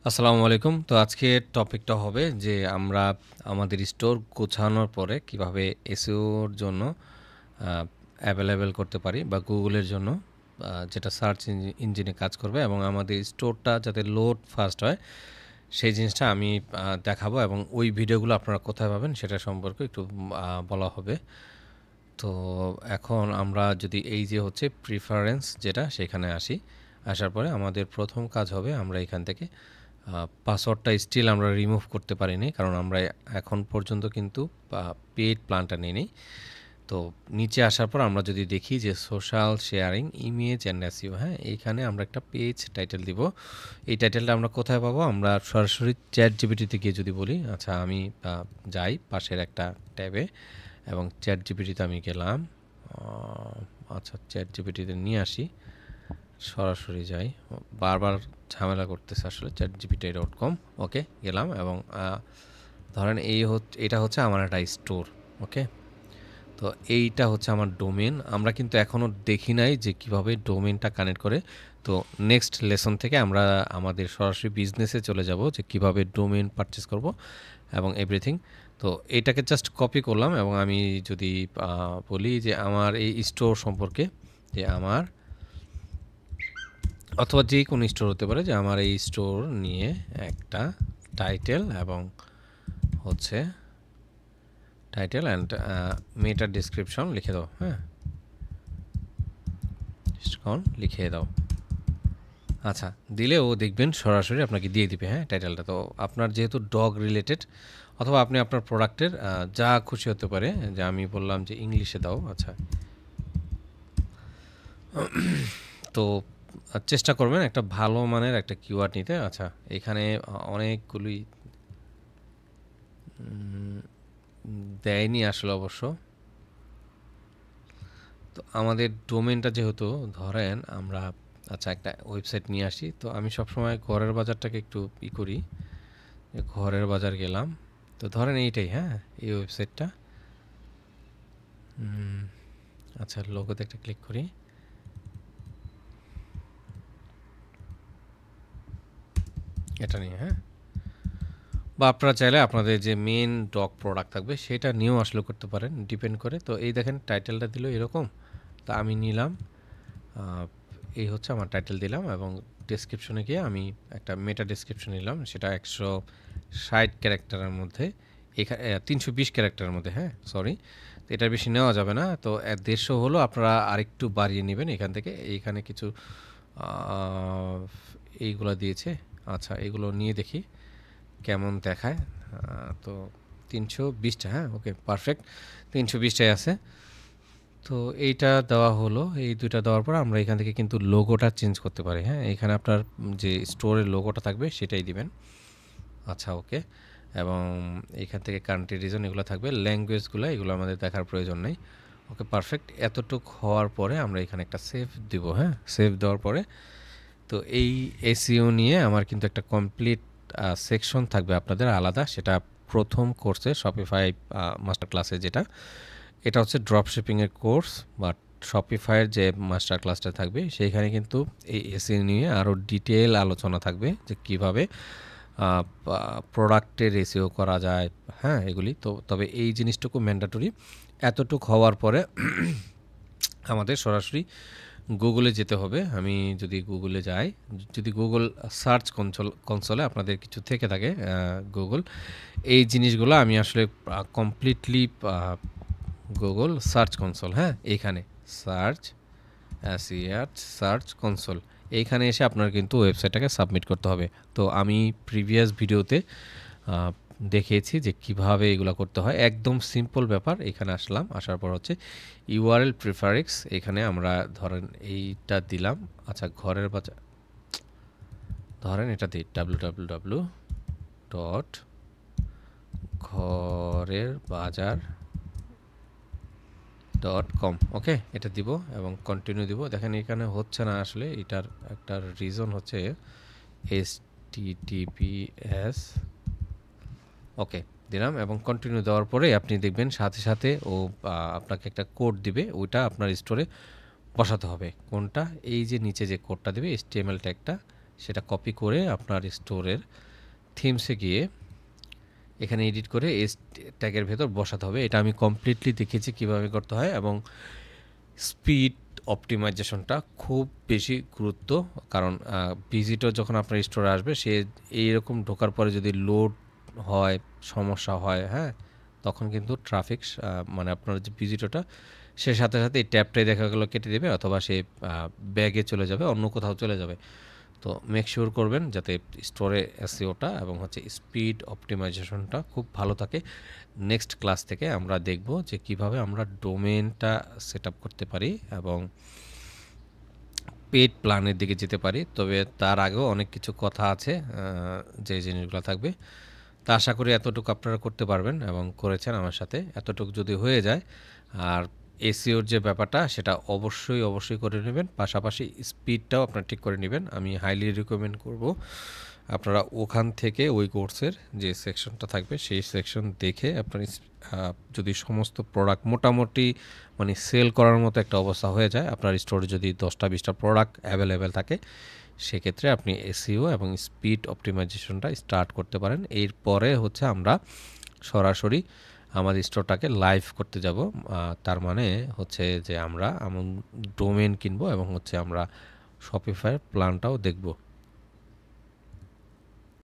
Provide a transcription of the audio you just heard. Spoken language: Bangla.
আসসালামু আলাইকুম। তো আজকের টপিকটা হবে যে আমরা আমাদের স্টোর গোছানোর পরে কিভাবে এসইওর জন্য অ্যাভেলেবেল করতে পারি বা গুগলের জন্য যেটা সার্চ ইঞ্জিনে কাজ করবে এবং আমাদের স্টোরটা যাতে লোড ফাস্ট হয় সেই জিনিসটা আমি দেখাবো এবং ওই ভিডিওগুলো আপনারা কোথায় পাবেন সেটা সম্পর্কে একটু বলা হবে। তো এখন আমরা যদি এই যে হচ্ছে প্রিফারেন্স যেটা সেখানে আসি, আসার পরে আমাদের প্রথম কাজ হবে আমরা এখান থেকে পাসওয়ার্ডটা স্টিল আমরা রিমুভ করতে পারিনি, কারণ আমরা এখন পর্যন্ত কিন্তু পেইড প্ল্যানটা নিই। তো নিচে আসার পর আমরা যদি দেখি যে social sharing image and SEO, হ্যাঁ, এইখানে আমরা একটা পেজ টাইটেল দিব। এই টাইটেলটা আমরা কোথায় পাবো? আমরা সরাসরি চ্যাট জিপিটিতে গিয়ে যদি বলি, আচ্ছা আমি যাই পাশের একটা ট্যাবে এবং চ্যাট জিপিটিতে আমি গেলাম। আচ্ছা চ্যাট জিপিটিতে নিয়ে আসি, সরাসরি যাই, বারবার ঝামেলা করতেছে আসলে chatgpt.com। ওকে, গেলাম এবং ধরেন এটা হচ্ছে আমার একটা স্টোর। ওকে, তো এইটা হচ্ছে আমার ডোমেন। আমরা কিন্তু এখনও দেখি নাই যে কিভাবে ডোমেনটা কানেক্ট করে। তো নেক্সট লেসন থেকে আমরা আমাদের সরাসরি বিজনেসে চলে যাব যে কিভাবে ডোমেন পারচেস করব এবং এভরিথিং। তো এইটাকে জাস্ট কপি করলাম এবং আমি যদি বলি যে আমার এই স্টোর সম্পর্কে, যে আমার, অথবা যে কোনো স্টোর হতে পারে, যে আমার এই স্টোর নিয়ে একটা টাইটেল এবং হচ্ছে টাইটেল অ্যান্ড মেটার ডিসক্রিপশন লিখে দাও। হ্যাঁ, ডিসকাউন্ট লিখে দাও। আচ্ছা, দিলে ও দেখবেন সরাসরি আপনাকে দিয়ে দিবে। হ্যাঁ, টাইটেলটা তো আপনার যেহেতু ডগ রিলেটেড, অথবা আপনি আপনার প্রোডাক্টের যা খুশি হতে পারে, যে আমি বললাম যে ইংলিশে দাও। আচ্ছা, তো চেষ্টা করবেন একটা ভালো মানের একটা কিওয়ার্ড নিতে। আচ্ছা, এখানে অনেকগুলি দেয়নি আসলে অবশ্য। তো আমাদের ডোমেনটা যেহেতু, ধরেন আমরা, আচ্ছা একটা ওয়েবসাইট নিয়ে আসি। তো আমি সবসময় ঘরের বাজারটাকে একটু করি, ঘরের বাজার গেলাম। তো ধরেন এইটাই, হ্যাঁ, এই ওয়েবসাইটটা। আচ্ছা, লোগোতে একটা ক্লিক করি, এটা নিয়ে। হ্যাঁ, বা আপনারা চাইলে আপনাদের যে মেন ডগ প্রোডাক্ট থাকবে সেটা নিয়েও আসলে করতে পারেন, ডিপেন্ড করে। তো এই দেখেন টাইটেলটা দিল এরকম। তা আমি নিলাম, এই হচ্ছে আমার টাইটেল দিলাম এবং ডেসক্রিপশনে গিয়ে আমি একটা মেটা ডেসক্রিপশন নিলাম, সেটা 160 ক্যারেক্টারের মধ্যে, এখানে 320 ক্যারেক্টারের মধ্যে। হ্যাঁ, সরি, এটার বেশি নেওয়া যাবে না। তো 150 হলো, আপনারা আরেকটু বাড়িয়ে নেবেন এখান থেকে। এইখানে কিছু এইগুলো দিয়েছে। আচ্ছা, এগুলো নিয়ে দেখি কেমন দেখায়। তো 320টা, হ্যাঁ, ওকে পারফেক্ট, 320টাই আছে। তো এইটা দেওয়া হলো, এই দুইটা দেওয়ার পর আমরা এখান থেকে কিন্তু লোগোটা চেঞ্জ করতে পারি। হ্যাঁ, এখানে আপনার যে স্টোরের লোগোটা থাকবে সেটাই দিবেন। আচ্ছা, ওকে, এবং এখান থেকে কান্ট্রি রিজন এগুলো থাকবে, ল্যাঙ্গুয়েজগুলো এগুলো আমাদের দেখার প্রয়োজন নেই। ওকে, পারফেক্ট। এতটুক হওয়ার পরে আমরা এখানে একটা সেভ দিব। হ্যাঁ, সেভ দেওয়ার পরে তো এই এসইও নিয়ে আমার কিন্তু একটা কমপ্লিট সেকশন থাকবে আপনাদের আলাদা, সেটা প্রথম কোর্সে শপিফাই মাস্টার ক্লাসে, যেটা এটা হচ্ছে ড্রপ শিপিংয়ের কোর্স বা শপিফাইয়ের যে মাস্টার ক্লাসটা থাকবে সেইখানে কিন্তু এই এসি নিয়ে আরও ডিটেল আলোচনা থাকবে যে কীভাবে প্রোডাক্টের এসিও করা যায়। হ্যাঁ, এগুলি তো, তবে এই জিনিসটুকু ম্যান্ডেটরি। এতটুকু হওয়ার পরে আমাদের সরাসরি গুগলে যেতে হবে। আমি যদি গুগলে যাই, যদি গুগল সার্চ কনসোলে আপনাদের কিছু থেকে থাকে গুগল, এই জিনিসগুলো আমি আসলে কমপ্লিটলি গুগল সার্চ কনসোল, হ্যাঁ, এইখানে সার্চ সার্চ কনসোল, এইখানে এসে আপনার কিন্তু ওয়েবসাইটটাকে সাবমিট করতে হবে। তো আমি প্রিভিয়াস ভিডিওতে দেখিয়েছি যে কিভাবে এগুলো করতে হয়, একদম সিম্পল ব্যাপার। এখানে আসলাম, আসার পর হচ্ছে ইউআরএল প্রিফারিক্স, এখানে আমরা ধরেন এইটা দিলাম। আচ্ছা, ঘরের বাজার, ধরেন এটা দিই www ডট ঘরের বাজার .com। ওকে, এটা দিব এবং কন্টিনিউ দিব। দেখেন এখানে হচ্ছে না আসলে, এটার একটা রিজন হচ্ছে HTTPS। ওকে, দিলাম এবং কন্টিনিউ দেওয়ার পরে আপনি দেখবেন সাথে সাথে ও আপনাকে একটা কোড দিবে, ওইটা আপনার স্টোরে বসাতে হবে। কোনটা? এই যে নিচে যে কোডটা দেবে HTML ট্যাগটা, সেটা কপি করে আপনার স্টোরের থিমসে গিয়ে এখানে এডিট করে এস ট্যাগের ভেতর বসাতে হবে। এটা আমি কমপ্লিটলি দেখিয়েছি কীভাবে করতে হয়, এবং স্পিড অপটিমাইজেশনটা খুব বেশি গুরুত্ব, কারণ ভিজিটর যখন আপনার স্টোরে আসবে সে এইরকম ঢোকার পরে যদি লোড হয়, সমস্যা হয়, হ্যাঁ, তখন কিন্তু ট্রাফিক মানে আপনার যে ভিজিটরটা সে সাথে সাথে এই ট্যাবটাই দেখা গেলো কেটে দেবে, অথবা সে ব্যাগে চলে যাবে, অন্য কোথাও চলে যাবে। তো মেক শিওর করবেন যাতে স্টোরে এসইওটা এবং হচ্ছে স্পিড অপটিমাইজেশনটা খুব ভালো থাকে। নেক্সট ক্লাস থেকে আমরা দেখব যে কিভাবে আমরা ডোমেনটা সেট আপ করতে পারি এবং পেড প্ল্যানের দিকে যেতে পারি। তবে তার আগেও অনেক কিছু কথা আছে যে জিনিসগুলো থাকবে। তা আশা করি এতটুকু আপনারা করতে পারবেন এবং করেছেন আমার সাথে। এতটুকু যদি হয়ে যায়, আর এসইওর যে ব্যাপারটা সেটা অবশ্যই করে নেবেন, পাশাপাশি স্পিডটাও আপনারা ঠিক করে নেবেন। আমি হাইলি রিকমেন্ড করব আপনারা ওখান থেকে ওই কোর্সের যে সেকশনটা থাকবে সেই সেকশন দেখে আপনার যদি সমস্ত প্রোডাক্ট মোটামুটি মানে সেল করার মতো একটা অবস্থা হয়ে যায়, আপনার স্টোরে যদি 10টা-20টা প্রোডাক্ট অ্যাভেলেবেল থাকে, সেক্ষেত্রে আপনি এসইও এবং স্পিড অপটিমাইজেশনটা স্টার্ট করতে পারেন। এরপরে হচ্ছে আমরা সরাসরি আমাদের স্টোরটাকে লাইভ করতে যাব। তার মানে হচ্ছে যে আমরা ডোমেন কিনবো এবং হচ্ছে আমরা শপিফাইয়ের প্ল্যানটাও দেখব।